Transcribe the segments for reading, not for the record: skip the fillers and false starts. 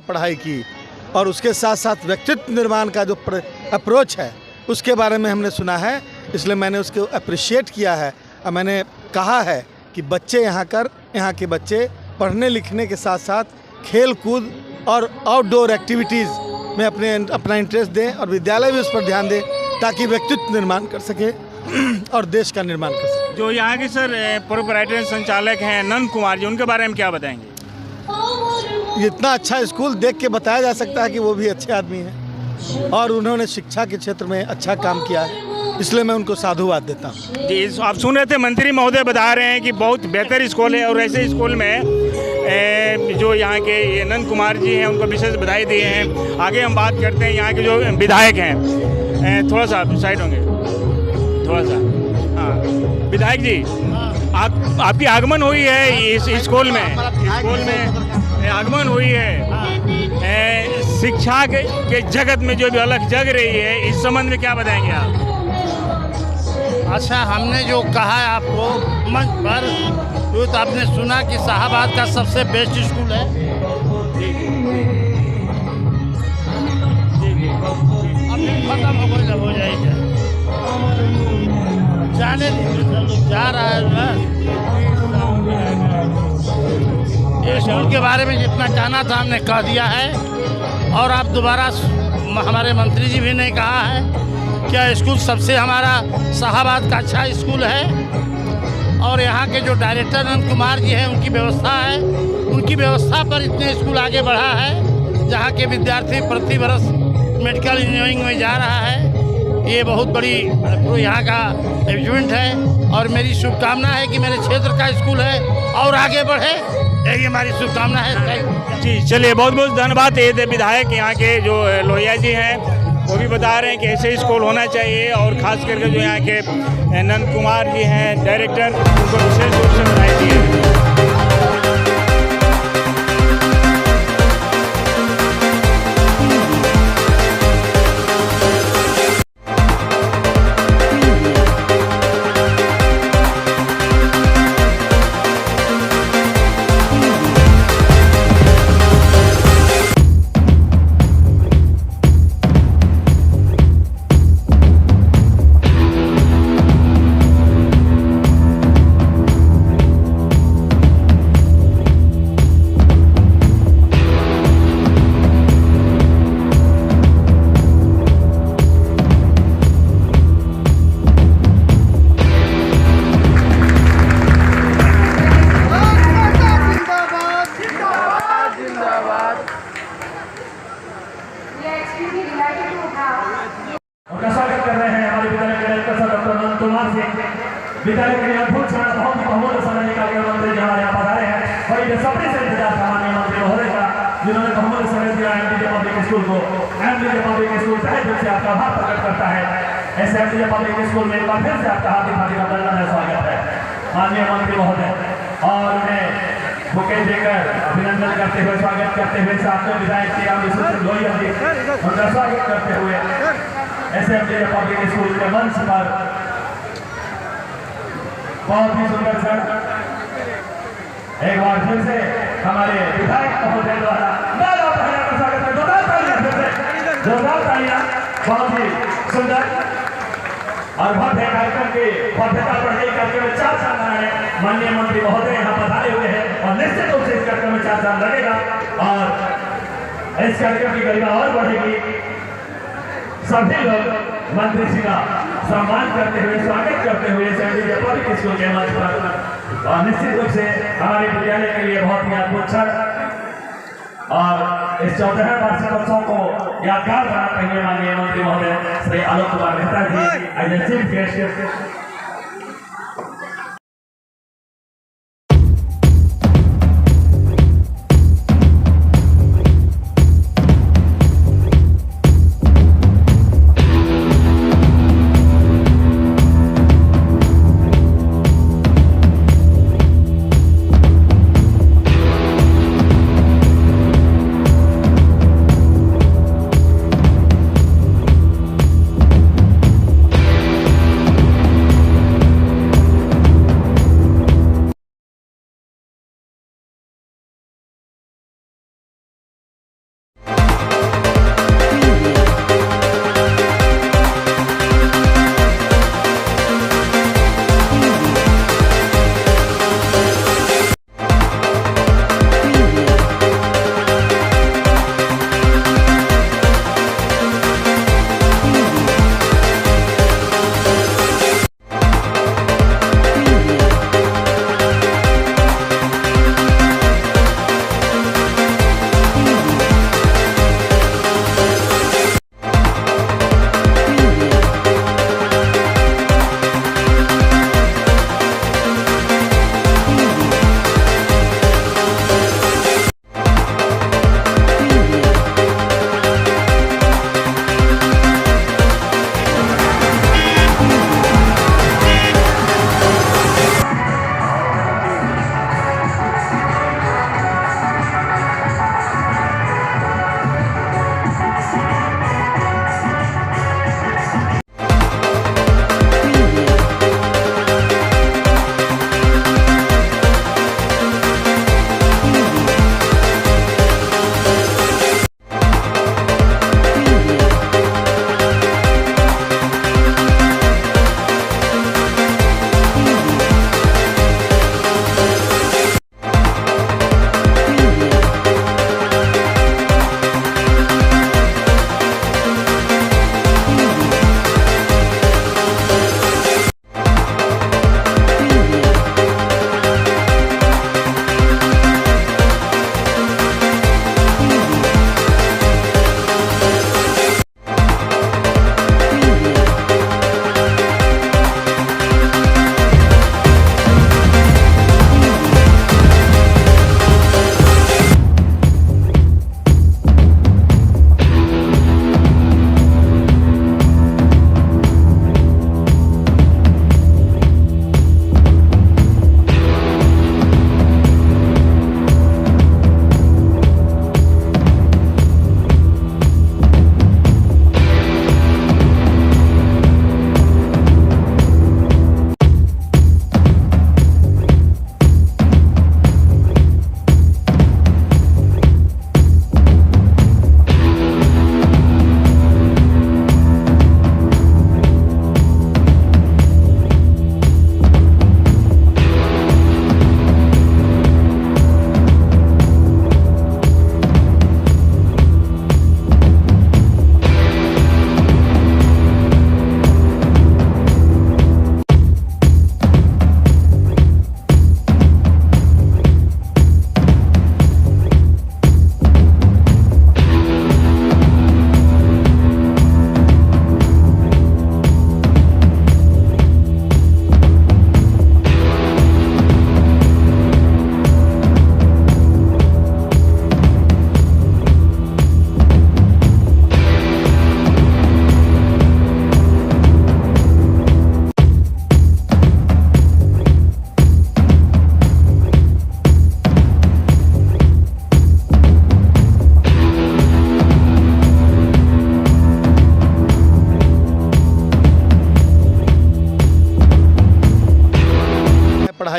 पढ़ाई की और उसके साथ साथ व्यक्तित्व निर्माण का जो अप्रोच है उसके बारे में हमने सुना है, इसलिए मैंने उसको अप्रिशिएट किया है। और मैंने कहा है कि बच्चे यहाँ के बच्चे पढ़ने लिखने के साथ साथ खेल कूद और आउटडोर एक्टिविटीज़ में अपना इंटरेस्ट दें और विद्यालय भी उस पर ध्यान दें ताकि व्यक्तित्व निर्माण कर सके और देश का निर्माण कर सके। जो यहाँ के सर प्रोप्राइटर संचालक हैं नंद कुमार जी, उनके बारे में क्या बताएंगे? इतना अच्छा स्कूल देख के बताया जा सकता है कि वो भी अच्छे आदमी हैं और उन्होंने शिक्षा के क्षेत्र में अच्छा काम किया है, इसलिए मैं उनको साधुवाद देता हूँ। जी, आप सुन रहे थे मंत्री महोदय बता रहे हैं कि बहुत बेहतर स्कूल है और ऐसे स्कूल में जो यहाँ के ये नंद कुमार जी हैं उनको विशेष बधाई दिए हैं। आगे हम बात करते हैं यहाँ के जो विधायक हैं, थोड़ा सा साइड होंगे, थोड़ा सा। हाँ विधायक जी, आपकी आगमन हुई है इस स्कूल में आगमन हुई है, शिक्षा के जगत में जो भी अलग जग रही है, इस संबंध में क्या बताएंगे आप? अच्छा, हमने जो कहा है आपको मंच पर, तो आपने सुना कि शाहबाद का सबसे बेस्ट स्कूल है। अभी खत्म हो जाएगा, जाने जा रहा है ना। स्कूल के बारे में जितना कहना था हमने कह दिया है और आप दोबारा, हमारे मंत्री जी भी ने कहा है क्या स्कूल सबसे हमारा शाहबाद का अच्छा स्कूल है और यहाँ के जो डायरेक्टर नंद कुमार जी हैं उनकी व्यवस्था है, उनकी व्यवस्था पर इतने स्कूल आगे बढ़ा है। जहाँ के विद्यार्थी प्रति वर्ष मेडिकल इंजीनियरिंग में जा रहा है, ये बहुत बड़ी यहाँ का अचीवमेंट है और मेरी शुभकामना है कि मेरे क्षेत्र का स्कूल है और आगे बढ़े, यही हमारी शुभकामना है। जी चलिए, बहुत बहुत धन्यवाद। ये विधायक यहाँ के जो लोहिया जी हैं वो भी बता रहे हैं कि ऐसे स्कूल होना चाहिए और ख़ास करके जो यहाँ के नंद कुमार जी हैं डायरेक्टर, उनको विशेष रूप से बधाई दी है। विद्यालय के लिए अद्भुत क्षण, बहुत ही बहुमूल्य समय निकाल कर मंत्री जी हमारे यहाँ पधारे हैं और ये सबसे से इंतजार था माननीय मंत्री महोदय का, जिन्होंने बहुमूल्य समय दिया एमडीजे पब्लिक स्कूल को। एमडीजे पब्लिक स्कूल तहे दिल से आपका आभार प्रकट करता है। ऐसे एमडीजे पब्लिक स्कूल में एक बार फिर से आपका हार्दिक हार्दिक अभिनंदन है, स्वागत है माननीय मंत्री महोदय। और उन्हें बुके देकर अभिनंदन करते हुए, स्वागत करते हुए साथ में विधायक श्री राम लोहिया जी उनका स्वागत करते हुए ऐसे एमडीजे पब्लिक स्कूल के मंच पर बहुत ही सुंदर क्षण एक बार फिर से हमारे विधायक महोदय द्वारा स्वागत है। जोरदार तालियां, फिर से जोरदार तालियां। बहुत ही सुंदर और भव्य कार्यक्रम की भव्यता बढ़ाई करके में 4 चांद लगाए माननीय मंत्री महोदय यहाँ पधारे हुए हैं और निश्चित रूप से इस कार्यक्रम में 4 चांद लगेगा और इस कार्यक्रम की गरिमा और बढ़ेगी। सभी लोग मंत्री जी का सम्मान करते हुए, स्वागत करते हुए एमडीजे पब्लिक स्कूल के मंच पर और निश्चित रूप से हमारे विद्यालय के लिए बहुत ही अद्भुत क्षण और इस 14वें वार्षिकोत्सव को यादगार बनाते हुए माननीय मंत्री महोदय श्री आलोक कुमार मेहता जी एज ए चीफ गेस्ट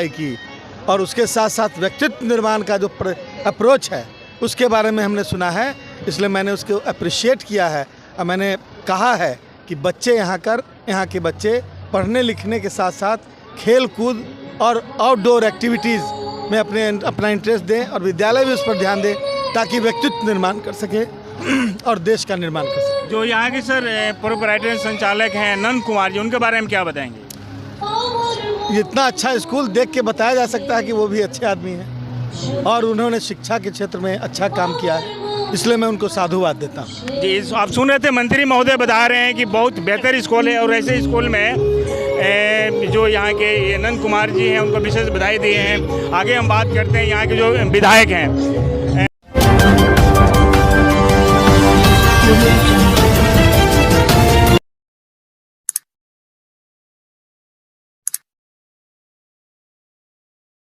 पढ़ाई की और उसके साथ साथ व्यक्तित्व निर्माण का जो अप्रोच है उसके बारे में हमने सुना है, इसलिए मैंने उसको अप्रिशिएट किया है। और मैंने कहा है कि बच्चे यहाँ के बच्चे पढ़ने लिखने के साथ साथ खेल कूद और आउटडोर एक्टिविटीज़ में अपना इंटरेस्ट दें और विद्यालय भी उस पर ध्यान दें ताकि व्यक्तित्व निर्माण कर सके और देश का निर्माण कर सके। जो यहाँ के सर प्रोप्राइटर संचालक हैं नंद कुमार जी, उनके बारे में क्या बताएंगे? इतना अच्छा स्कूल देख के बताया जा सकता है कि वो भी अच्छे आदमी हैं और उन्होंने शिक्षा के क्षेत्र में अच्छा काम किया है, इसलिए मैं उनको साधुवाद देता हूँ। जी, आप सुन रहे थे मंत्री महोदय बता रहे हैं कि बहुत बेहतर स्कूल है और ऐसे स्कूल में जो यहाँ के नंद कुमार जी हैं उनको विशेष बधाई दी हैं। आगे हम बात करते हैं यहाँ के जो विधायक हैं